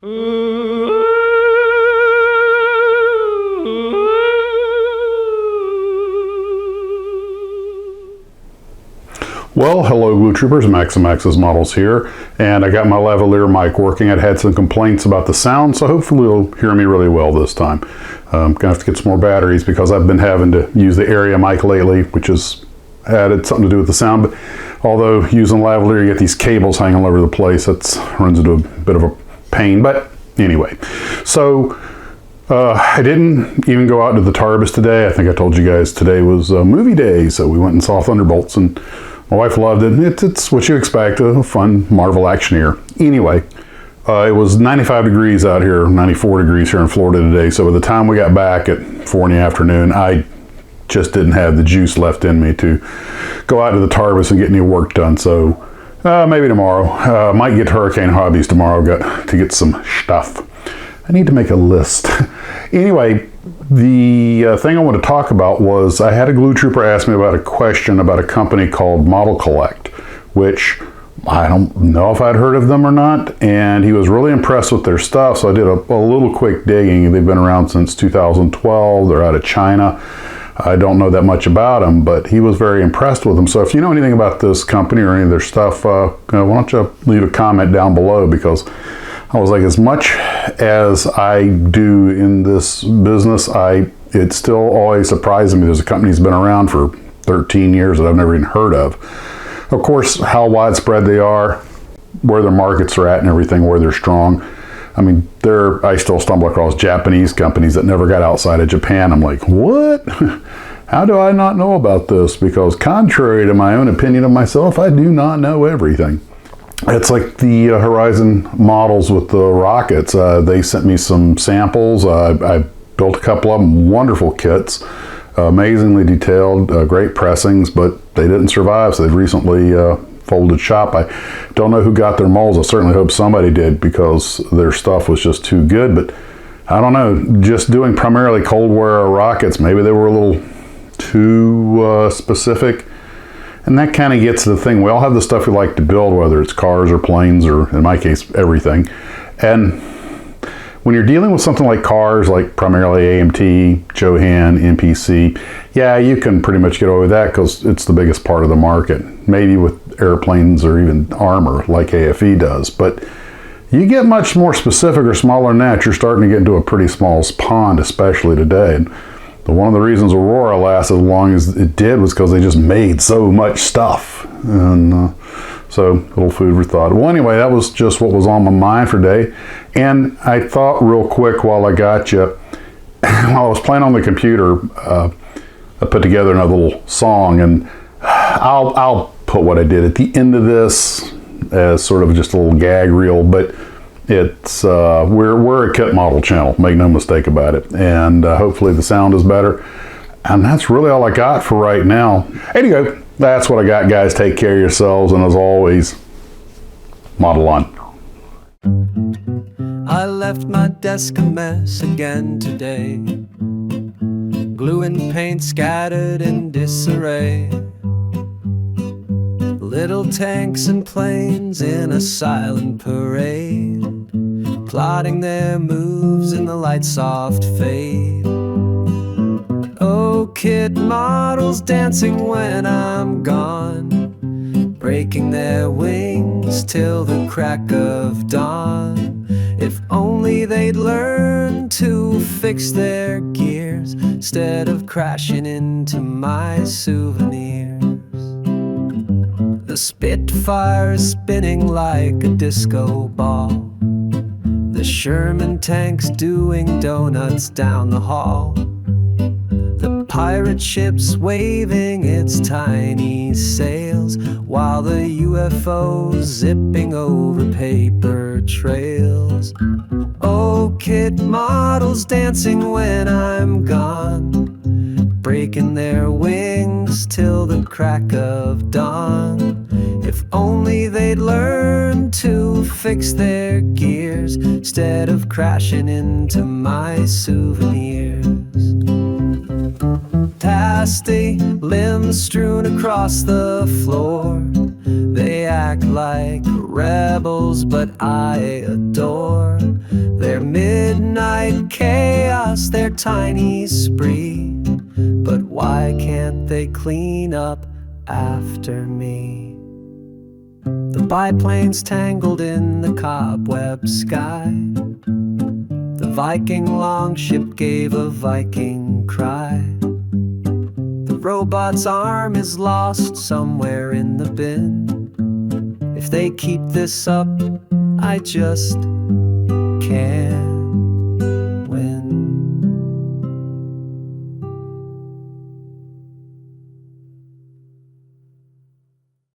Well, hello Glue Troopers, Max's Models here, and I got my lavalier mic working. I'd had some complaints about the sound, so hopefully you'll hear me really well this time. I'm gonna have to get some more batteries because I've been having to use the area mic lately, which has added something to do with the sound. But although using lavalier, you get these cables hanging all over the place, that runs into a bit of a pain. But anyway, so I didn't even go out to the Tarbis today. I think I told you guys today was movie day, so we went and saw Thunderbolts, and my wife loved it. It's what you expect, a fun Marvel actioneer. Anyway, it was 95 degrees out here, 94 degrees here in Florida today. So by the time we got back at 4 in the afternoon, I just didn't have the juice left in me to go out to the Tarbis and get any work done. So maybe tomorrow. Might get to Hurricane Hobbies tomorrow to get some stuff. I need to make a list. Anyway, the thing I want to talk about was I had a glue trooper ask me about a question about a company called Modelcollect, which I don't know if I'd heard of them or not, and he was really impressed with their stuff, so I did a little quick digging. They've been around since 2012. They're out of China. I don't know that much about them, but he was very impressed with them. So if you know anything about this company or any of their stuff, why don't you leave a comment down below, because I was like, as much as I do in this business, it still always surprises me. There's a company that's been around for 13 years that I've never even heard of. Of course, how widespread they are, where their markets are at and everything, where they're strong. I mean, I still stumble across Japanese companies that never got outside of Japan. I'm like, what? How do I not know about this? Because contrary to my own opinion of myself, I do not know everything. It's like the Horizon models with the rockets. They sent me some samples. I built a couple of them, wonderful kits, amazingly detailed, great pressings, but they didn't survive, so they've recently folded shop. I don't know who got their molds. I certainly hope somebody did, because their stuff was just too good. But I don't know, just doing primarily cold wear rockets, maybe they were a little too specific. And that kind of gets to the thing. We all have the stuff we like to build, whether it's cars or planes, or in my case, everything. And when you're dealing with something like cars, like primarily AMT, Johan, MPC, yeah, you can pretty much get away with that because it's the biggest part of the market. Maybe with airplanes or even armor, like AFE does. But you get much more specific or smaller than that, you're starting to get into a pretty small pond, especially today. And one of the reasons Aurora lasted as long as it did was because they just made so much stuff. And so, a little food for thought. Well, anyway, that was just what was on my mind for today. And I thought real quick while I got you, while I was playing on the computer, I put together another little song, and I'll put what I did at the end of this as sort of just a little gag reel, but it's we're a kit model channel, make no mistake about it, and hopefully the sound is better. And that's really all I got for right now. Anyway, that's what I got, guys. Take care of yourselves, and as always, model on. I left my desk a mess again today, glue and paint scattered in disarray, little tanks and planes in a silent parade, plotting their moves in the light soft fade. Oh, kid models dancing when I'm gone, breaking their wings till the crack of dawn. If only they'd learn to fix their gears instead of crashing into my souvenirs. The Spitfire is spinning like a disco ball, the Sherman tank's doing donuts down the hall, the pirate ship's waving its tiny sails, while the UFO's zipping over paper trails. Oh, kid models dancing when I'm gone, breaking their wings till the crack of dawn. If only they'd learn to fix their gears instead of crashing into my souvenirs. Tasty limbs strewn across the floor, they act like rebels, but I adore midnight chaos, their tiny spree. But why can't they clean up after me? The biplane's tangled in the cobweb sky. The Viking longship gave a Viking cry. The robot's arm is lost somewhere in the bin. If they keep this up, I just can't